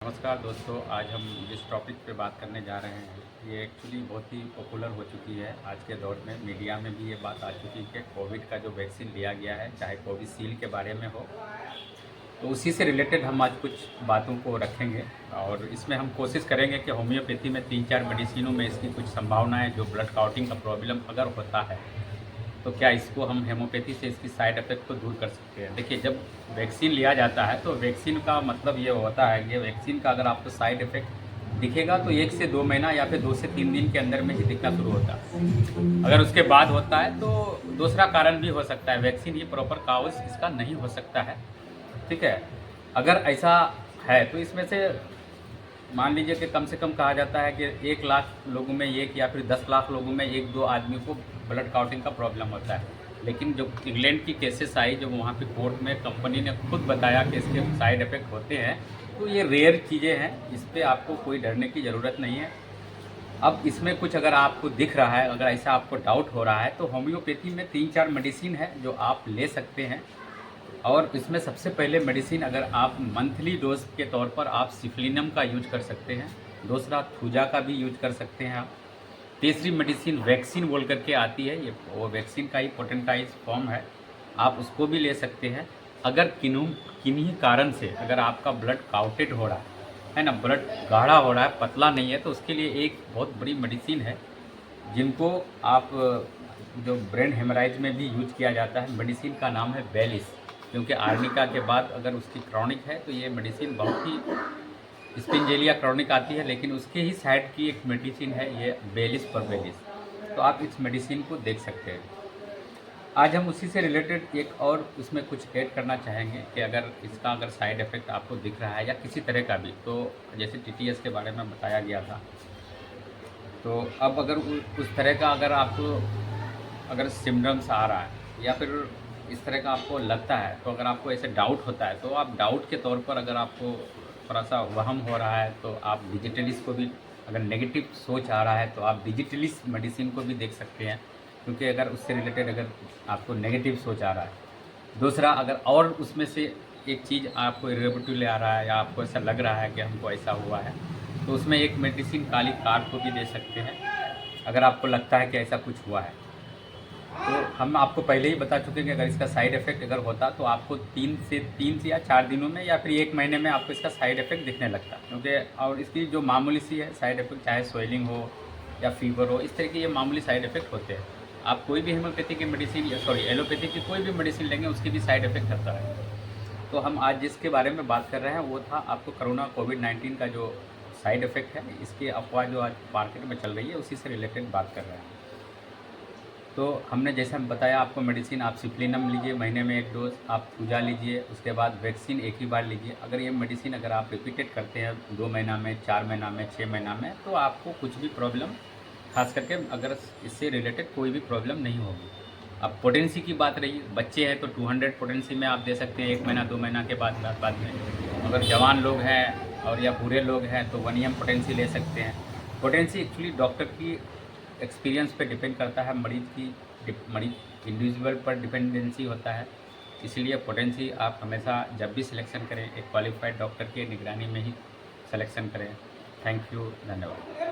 नमस्कार दोस्तों। आज हम जिस टॉपिक पे बात करने जा रहे हैं ये एक्चुअली बहुत ही पॉपुलर हो चुकी है आज के दौर में। मीडिया में भी ये बात आ चुकी है कि कोविड का जो वैक्सीन लिया गया है, चाहे कोविशील्ड के बारे में हो, तो उसी से रिलेटेड हम आज कुछ बातों को रखेंगे। और इसमें हम कोशिश करेंगे कि होम्योपैथी में 3-4 मेडिसिनों में इसकी कुछ संभावनाएँ, जो ब्लड क्लॉटिंग का प्रॉब्लम अगर होता है तो क्या इसको हम हेमोपैथी से इसकी साइड इफ़ेक्ट को दूर कर सकते हैं। देखिए, जब वैक्सीन लिया जाता है तो वैक्सीन का मतलब ये होता है कि वैक्सीन का अगर आपको साइड इफ़ेक्ट दिखेगा तो 1 से 2 महीना या फिर 2 से 3 दिन के अंदर में ही दिखना शुरू होता है। अगर उसके बाद होता है तो दूसरा कारण भी हो सकता है, वैक्सीन ही प्रॉपर काउज़ इसका नहीं हो सकता है। ठीक है? अगर ऐसा है तो इसमें से मान लीजिए कि कम से कम कहा जाता है कि 1 लाख लोगों में 1 या फिर 10 लाख लोगों में 1-2 आदमी को ब्लड क्लॉटिंग का प्रॉब्लम होता है। लेकिन जो इंग्लैंड की केसेस आई, जब वहाँ पे कोर्ट में कंपनी ने खुद बताया कि इसके साइड इफ़ेक्ट होते हैं, तो ये रेयर चीज़ें हैं, इस पे आपको कोई डरने की ज़रूरत नहीं है। अब इसमें कुछ अगर आपको दिख रहा है, अगर ऐसा आपको डाउट हो रहा है, तो होम्योपैथी में 3-4 मेडिसिन है जो आप ले सकते हैं। और इसमें सबसे पहले मेडिसिन अगर आप मंथली डोज के तौर पर आप सिफ्लिनम का यूज कर सकते हैं। दूसरा थूजा का भी यूज कर सकते हैं आप। तीसरी मेडिसिन वैक्सीन बोल करके आती है, ये वो वैक्सीन का ही पोटेंटाइज फॉर्म है, आप उसको भी ले सकते हैं। अगर किन्हीं कारण से अगर आपका ब्लड काउटेड हो रहा है ना, ब्लड गाढ़ा हो रहा है, पतला नहीं है, तो उसके लिए एक बहुत बड़ी मेडिसिन है जिनको आप जो ब्रेन हेमराइज में भी यूज किया जाता है। मेडिसिन का नाम है बेलिस, क्योंकि आर्निका के बाद अगर उसकी क्रॉनिक है तो ये मेडिसिन बहुत ही स्पिंजेलिया क्रॉनिक आती है, लेकिन उसके ही साइड की एक मेडिसिन है ये बेलिस परबेलिस। तो आप इस मेडिसिन को देख सकते हैं। आज हम उसी से रिलेटेड एक और उसमें कुछ ऐड करना चाहेंगे कि अगर इसका अगर साइड इफ़ेक्ट आपको दिख रहा है या किसी तरह का भी, तो जैसे टीटीएस के बारे में बताया गया था, तो अब अगर उस तरह का अगर आपको अगर सिम्पटम्स आ रहा है या फिर इस तरह का आपको लगता है, तो अगर आपको ऐसे डाउट होता है तो आप डाउट के तौर पर अगर आपको थोड़ा-सा वहम हो रहा है तो आप डिजिटलिस को भी, अगर नेगेटिव सोच आ रहा है तो आप डिजिटलिस मेडिसिन को भी देख सकते हैं, क्योंकि अगर उससे रिलेटेड अगर आपको नेगेटिव सोच आ रहा है। दूसरा, अगर और उसमें से एक चीज़ आपको इरेबेटिवली आ रहा है या आपको ऐसा लग रहा है कि हमको ऐसा हुआ है, तो उसमें एक मेडिसिन काली कार को भी दे सकते हैं, अगर आपको लगता है कि ऐसा कुछ हुआ है। तो हम आपको पहले ही बता चुके हैं कि अगर इसका साइड इफ़ेक्ट अगर होता तो आपको 3 से या 4 दिनों में या फिर 1 महीने में आपको इसका साइड इफ़ेक्ट दिखने लगता, क्योंकि और इसकी जो मामूली सी है साइड इफ़ेक्ट, चाहे स्वेलिंग हो या फीवर हो, इस तरह के ये मामूली साइड इफ़ेक्ट होते हैं। आप कोई भी होम्योपैथी की मेडिसिन या एलोपैथी की कोई भी मेडिसिन लेंगे उसकी भी साइड इफ़ेक्ट होता है। तो हम आज जिसके बारे में बात कर रहे हैं वो था आपको कोविड-19 का जो साइड इफ़ेक्ट है, इसकी अफ़वाह जो आज मार्केट में चल रही है उसी से रिलेटेड बात कर रहे हैं। तो हमने जैसा बताया आपको, मेडिसिन आप सिफ्लिनम लीजिए महीने में 1 डोज़, आप थूजा लीजिए, उसके बाद वैक्सीन एक ही बार लीजिए। अगर ये मेडिसिन अगर आप रिपीटेड करते हैं 2 महीना में, 4 महीना में, 6 महीना में, तो आपको कुछ भी प्रॉब्लम, खास करके अगर इससे रिलेटेड कोई भी प्रॉब्लम नहीं होगी। अब पोटेंसी की बात रही, बच्चे हैं तो 200 पोटेंसी में आप दे सकते हैं 1 महीना 2 महीना के बाद में। अगर जवान लोग हैं और या बूढ़े लोग हैं तो 1 एम पोटेंसी ले सकते हैं। पोटेंसी एक्चुअली डॉक्टर की एक्सपीरियंस पे डिपेंड करता है, मरीज़ इंडिविजुअल पर डिपेंडेंसी होता है। इसलिए पोटेंसी आप हमेशा जब भी सिलेक्शन करें एक क्वालिफाइड डॉक्टर के निगरानी में ही सिलेक्शन करें। थैंक यू, धन्यवाद।